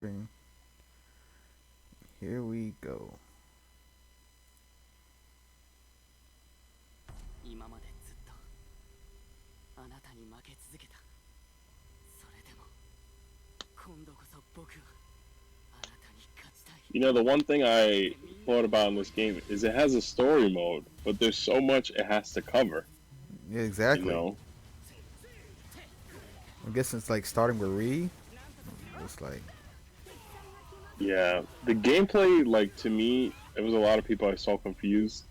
Bring- Here we go. 今までずっとあなたに負け続けた。それでも今度こそ僕はあなたに勝ちたい。You know, the one thing I thought about in this game is it has a story mode, but there's so much it has to cover. Yeah, You exactly. know, I guess it's like starting with Re. It's like yeah, the gameplay, like to me, it was a lot of people I saw confused.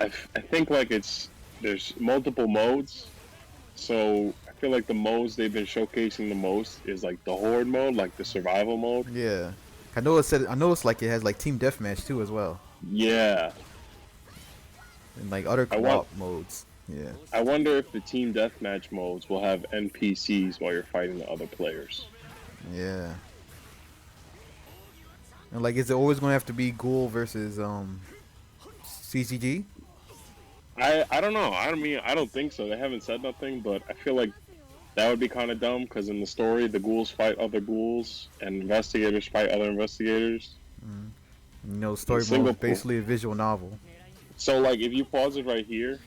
I think like there's multiple modes, so I feel like the modes they've been showcasing the most is like the horde mode, like the survival mode. yeah. I know it said. I know it's like it has like team deathmatch too as well, Yeah, and like other I want. co-op modes. Yeah. I wonder if the team deathmatch modes will have NPCs while you're fighting the other players. Yeah. And like, is it always gonna have to be Ghoul versus CCG? I don't know. I mean, I don't think so. They haven't said nothing, but I feel like that would be kind of dumb because in the story, the ghouls fight other ghouls and investigators fight other investigators. You know, In story mode single is basically a visual novel. So, like, if you pause it right here,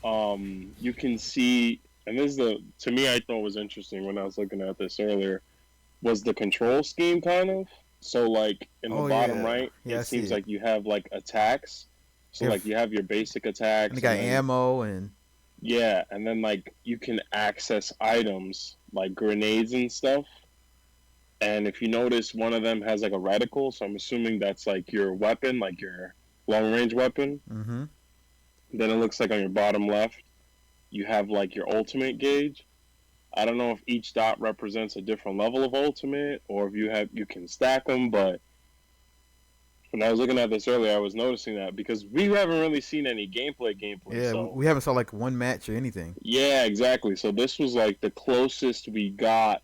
you can see, and this is the to me I thought was interesting when I was looking at this earlier was the control scheme kind of. So, like in the Oh bottom yeah, right, yeah, I it see seems it. like you have like attacks. So, If like you have your basic and they attacks, got and then ammo and yeah, and then like you can access items like grenades and stuff. And if you notice, one of them has like a reticle, so I'm assuming that's like your weapon, like your long range weapon. mm-hmm. Then it looks like on your bottom left, you have like your ultimate gauge. I don't know if each dot represents a different level of ultimate, or if you can stack them. But when I was looking at this earlier, I was noticing that because we haven't really seen any gameplay. Yeah, So we haven't saw like one match or anything. yeah, exactly. So this was like the closest we got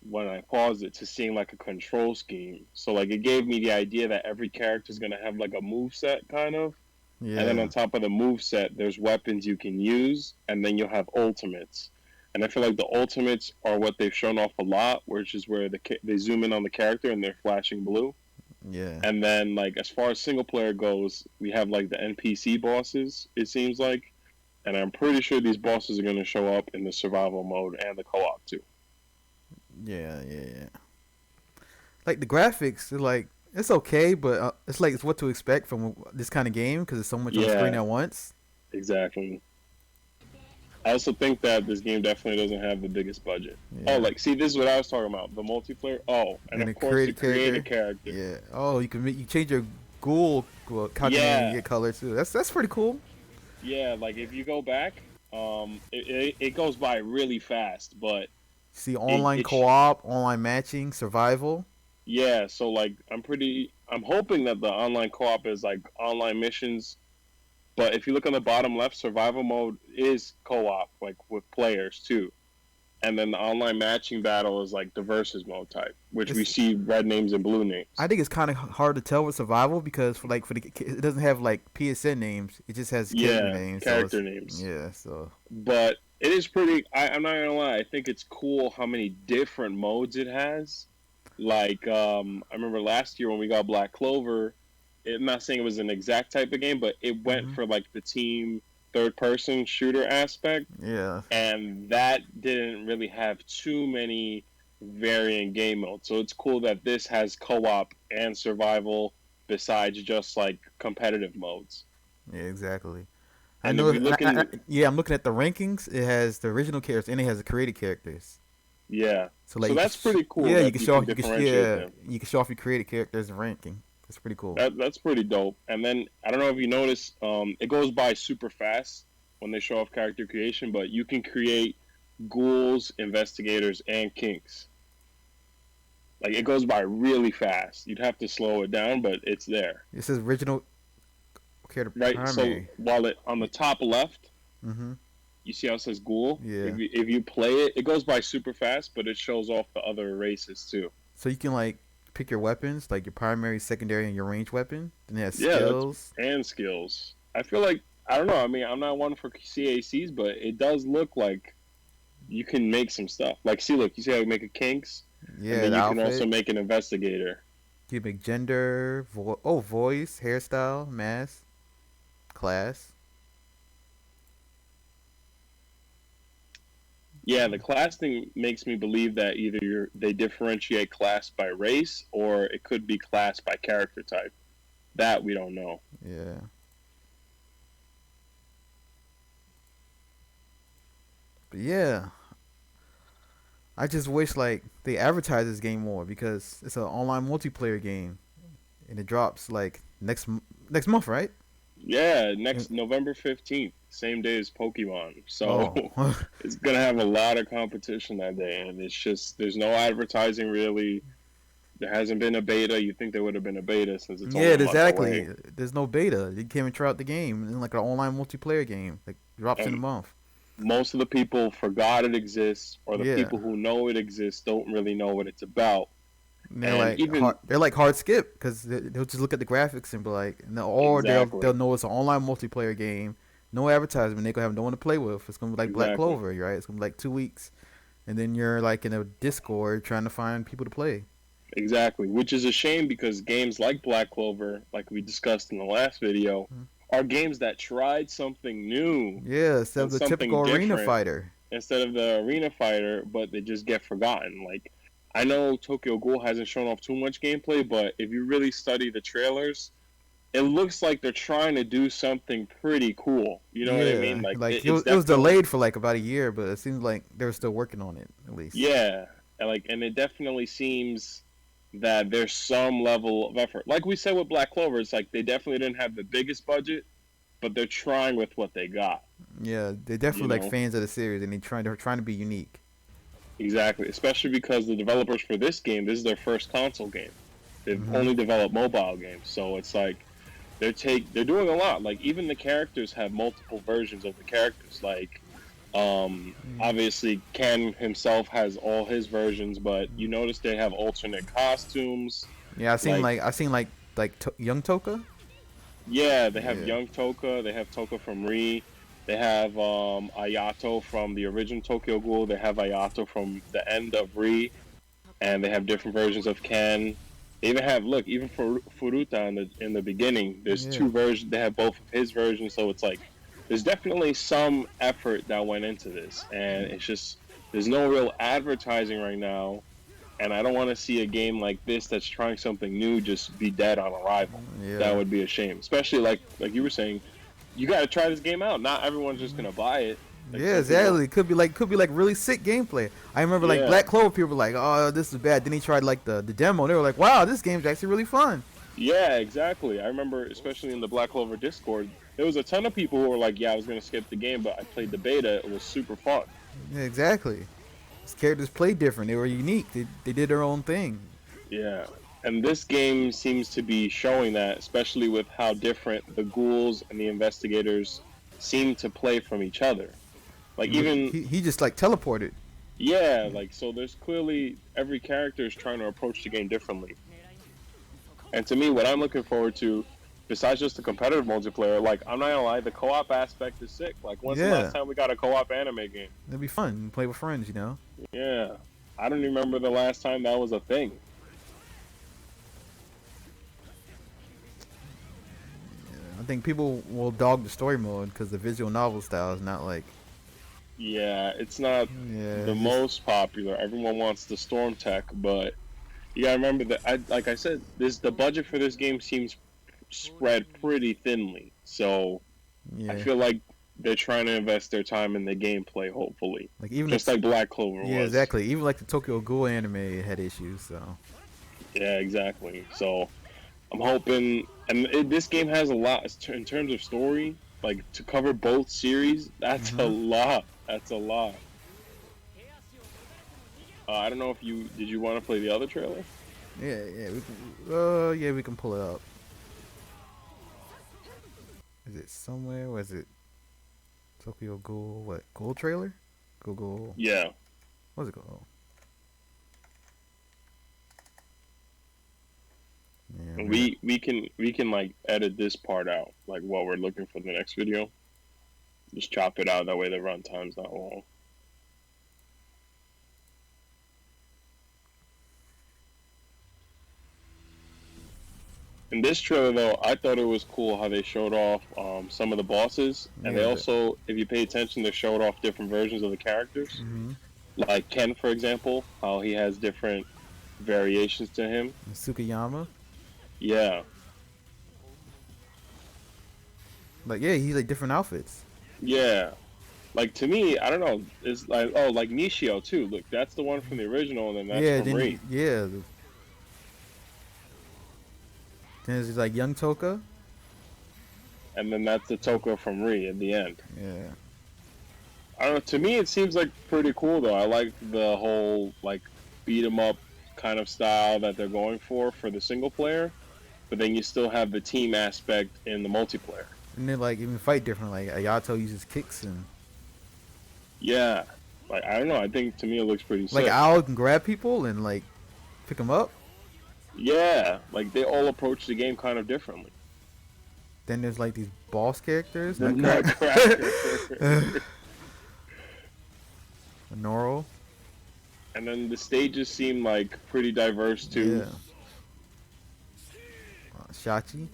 when I paused it to seeing like a control scheme. So like it gave me the idea that every character is gonna have like a move set kind of, and then on Yeah, top of the move set, there's weapons you can use, and then you'll have ultimates. And I feel like the ultimates are what they've shown off a lot, which is where they zoom in on the character and they're flashing blue. yeah, And then like as far as single player goes, we have like the NPC bosses. It seems like, and I'm pretty sure these bosses are gonna show up in the survival mode and the co-op too. yeah. Like the graphics, are like it's okay, but it's like it's what to expect from this kind of game because it's so much on the screen Yeah, at once. exactly. I also think that this game definitely doesn't have the biggest budget. Oh, Yeah, like see, this is what I was talking about. The multiplayer. Oh, and and of a course the created created character. character. Yeah. Oh, you change your ghoul cognate and Yeah, get color too. That's pretty cool. yeah. Like if you go back, it goes by really fast, but See, it, online it sh- co-op, online matching, survival. yeah. So like I'm hoping that the online co-op is like online missions. But if you look on the bottom left, survival mode is co-op, like with players too. And then the online matching battle is like the versus mode type, which we It's see red names and blue I names. think it's kind of hard to tell with survival because for the it doesn't have like PSN names. It just has character Yeah, names. So character it's names. yeah. So But it is pretty. I'm not gonna lie. I think it's cool how many different modes it has. Like I remember last year when we got Black Clover. I'm not saying it was an exact type of game, but it went hmm for like the team third person shooter aspect, yeah, and that didn't really have too many varying game modes. So it's cool that this has co-op and survival besides just like competitive modes. yeah, exactly. I And if know. we look in, Yeah, I'm looking at the rankings. It has the original characters and it has the created characters. yeah, So like so that's pretty cool yeah, you that can you show can off. differentiate them. You can show off your created characters and ranking. That's pretty cool. That's pretty dope. And then I don't know if you notice, it goes by super fast when they show off character creation, but you can create ghouls, investigators, and kinks. Like it goes by really fast. You'd have to slow it down, but it's there, It says original character right? So primary. while it on the top left, Mm-hmm. you see how it says ghoul. Yeah. If you play it, it goes by super fast, but it shows off the other races too. So you can like pick your weapons, like your primary, secondary, and your range weapon. Then it has Yeah, that's skills. and skills. I feel like I don't know. I mean, I'm not one for CACs, but it does look like you can make some stuff. Like, see, look, you see how you make a kinks? And Yeah, then the you can also outfit. make an investigator. You make gender, voice, hairstyle, mask, class. Yeah, the class thing makes me believe that either they differentiate class by race or it could be class by character type. That we don't know. Yeah. But yeah, I just wish like they advertise this game more because it's an online multiplayer game and it drops like next month, right? Yeah, And- next November 15th, same day as Pokemon. So Oh, it's going to have a lot of competition that day. And it's just, there's no advertising really. There hasn't been a beta. You think there would have been a beta since it's yeah, only a month exactly. away. There's no beta. You can't even try out the game in like an online multiplayer game. Like drops in a And month. most of the people forgot it exists, or the Yeah. people who know it exists don't really know what it's about. And And even they're like hard skip because they'll just look at the graphics and be like, no, or they'll exactly, know it's an online multiplayer game, no advertisement. They gonna have no one to play with. It's gonna be like Black exactly, Clover, right? It's gonna be like 2 weeks, and then you're like in a Discord trying to find people to play. exactly, which is a shame because games like Black Clover, like we discussed in the last video, Mhm. are games that tried something new Yeah, instead of and the something typical arena different fighter. instead of the arena fighter, but they just get forgotten. Like, I know Tokyo Ghoul hasn't shown off too much gameplay, but if you really study the trailers, it looks like they're trying to do something pretty cool. You know what I mean? Yeah, Like, like it's it was definitely, delayed for like about a year, but it seems like they were still working on it at least. yeah, and it definitely seems that there's some level of effort. Like we said with Black Clover, it's like they definitely didn't have the biggest budget, but they're trying with what they got. Yeah, they're You definitely like know, fans of the series, and they're trying to be unique. exactly. Especially because the developers for this game, this is their first console game. They've Hmm. only developed mobile games, so it's like they're doing a lot. Like even the characters have multiple versions of the characters. Like obviously Ken himself has all his versions, but you notice they have alternate costumes. Yeah, Like I seen young Toka. yeah, they have Yeah, young Toka, they have Toka from Ri, they have Ayato from the original Tokyo Ghoul, they have Ayato from the end of Ri, and they have different versions of Ken. They even have even for Furuta in the beginning. There's yeah, two versions. They have both of his versions, so it's like there's definitely some effort that went into this, and it's just there's no real advertising right now, and I don't want to see a game like this that's trying something new just be dead on arrival. That yeah. would be a shame, especially like you were saying, you got to try this game out. Not everyone's just gonna buy it. Like Yeah, some people, exactly. Could be like really sick gameplay. I remember like yeah. Black Clover people were like, "Oh, this is bad." Then he tried like the demo. And they were like, "Wow, this game's actually really fun." Yeah, exactly. I remember, especially in the Black Clover Discord, there was a ton of people who were like, "Yeah, I was gonna skip the game, but I played the beta. It was super fun." Yeah, exactly. These characters played different. They were unique. They did their own thing. Yeah, and this game seems to be showing that, especially with how different the ghouls and the investigators seem to play from each other. Like Look, even he just like teleported. yeah, like so. There's clearly every character is trying to approach the game differently. And to me, what I'm looking forward to, besides just the competitive multiplayer, like I'm not gonna lie, the co-op aspect is sick. Like when's the Yeah, last time we got a co-op anime game? it'd be fun. Play with friends, you know. Yeah, I don't even remember the last time that was a thing. I think people will dog the story mode because the visual novel style is not like. Yeah, it's not Yeah, the it's just, most popular. Everyone wants the Storm Tech, but you gotta remember that. Like I said, the budget for this game seems spread pretty thinly. So I yeah, feel like they're trying to invest their time in the gameplay. Hopefully, like even just like Black Clover yeah, was. exactly. Even like the Tokyo Ghoul anime had issues. So Yeah, exactly. So I'm hoping, and this game has a lot in terms of story. Like to cover both series, that's a hmm lot. That's a lot. I don't know if you want to play the other trailer? yeah, we can pull it up. Is it somewhere? Was it Tokyo Ghoul? What Ghoul trailer? Google. Yeah. What's it called? Yeah, We can like edit this part out, like while we're looking for the next video. Just chop it out. That way the runtime's not long. In this trailer, though, I thought it was cool how they showed off some of the bosses, and they Yeah, but also, if you pay attention, they showed off different versions of the characters. mm-hmm. Like Ken, for example, how he has different variations to him. Sukiyama. Yeah, Like yeah, he's like different outfits. yeah. Like to me, I don't know. It's like like Nishio too. Look, that's the one from the original, and then that's Yeah, from Re. then there's like young Toka. And then that's the Toka from Re at the end. Yeah, I don't know. To me, it seems like pretty cool though. I like the whole like beat 'em up kind of style that they're going for the single player, but then you still have the team aspect in the multiplayer. and then like even fight different. Like Ayato uses kicks and Yeah, like I don't know. I think to me it looks pretty like sick. Ao can grab people and like pick them up. Yeah, like they all approach the game kind of differently. Then there's like these boss characters, The Nutcracker, Nutcracker. Noro. And then the stages seem like pretty diverse too. Yeah, Shachi.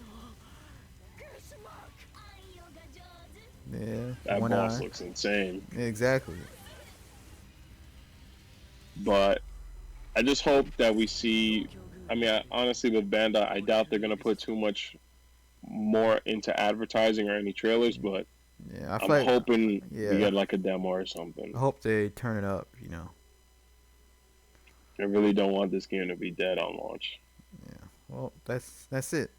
Yeah, That one boss eye. looks insane. Yeah, exactly. But I just hope that we see. I mean, honestly, with Bandai, I doubt they're gonna put too much more into advertising or any trailers. But Yeah, I I'm feel like hoping yeah. we get like a demo or something. I hope they turn it up. You know. I really don't want this game to be dead on launch. Well, that's it.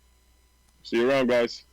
See you around, guys.